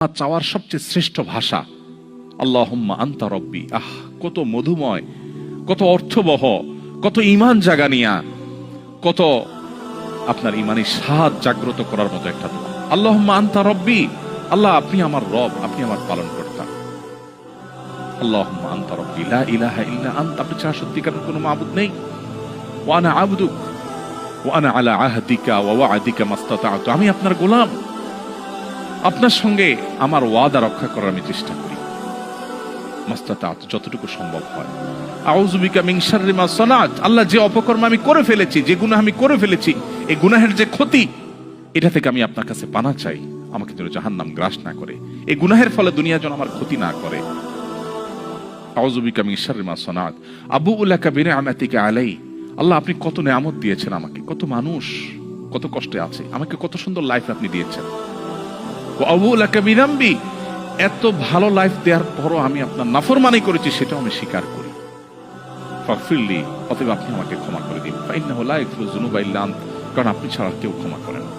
চাওয়ার সবচেয়ে শ্রেষ্ঠ ভাষা আল্লাহুম্মা আনতা রব্বি। কত মধুময়, কত অর্থবহ, কত ঈমান জাগানিয়া, কত আপনার ঈমানি স্বাদ জাগ্রত করার মতো একটা দোয়া। আল্লাহুম্মা আনতা রব্বি, আল্লাহ আপনি আমার রব, আপনি আমার পালনকর্তা। আল্লাহুম্মা আনতা রব্বি লা ইলাহা ইল্লা আনতা, আপনি ছাড়া সত্যিকারের কোনো মাবুদ নেই। ওয়া আনা আবদুক ওয়া আনা আলা আহদিকা ওয়া ওয়া'দিকা মাসতাতা'তু, আমি আপনার গোলাম, আপনার সঙ্গে আমার ওয়াদা রক্ষা করার আমি চেষ্টা করি মাসতাতা'তু, যতটুকু সম্ভব হয়। আউযু বিকা মিন শাররি মা সানাত, আল্লাহ যে অপকর্ম আমি করে ফেলেছি, যে গুনাহ আমি করে ফেলেছি, এই গুনাহের যে ক্ষতি, এটা থেকে আমি আপনার কাছে পানা চাই, আমাকে যেন জাহান্নাম গ্রাস না করে, এই গুনাহের ফলে দুনিয়া যেন আমার ক্ষতি না করে। আউযু বিকা মিন শাররি মা সানাত আবুউ লাকা বিনি'মাতিকা আলাই, আল্লাহ আপনি কত নেয়ামত দিয়েছেন আমাকে, কত মানুষ কত কষ্টে আছে, আমাকে কত সুন্দর লাইফ আপনি দিয়েছেন। ওয়া আবুউ লাকা বিযামবি, এত ভালো লাইফ দেওয়ার পরও আমি আপনার নাফরমানি করেছি, সেটাও আমি স্বীকার করি। ফাগফিরলি, অতএব আপনি আমাকে ক্ষমা করে দিন। ফাইন্নাহু লা ইয়াগফিরুয যুনুবা ইল্লা আনত, কারণ আপনি ছাড়া কেউ ক্ষমা করেন না।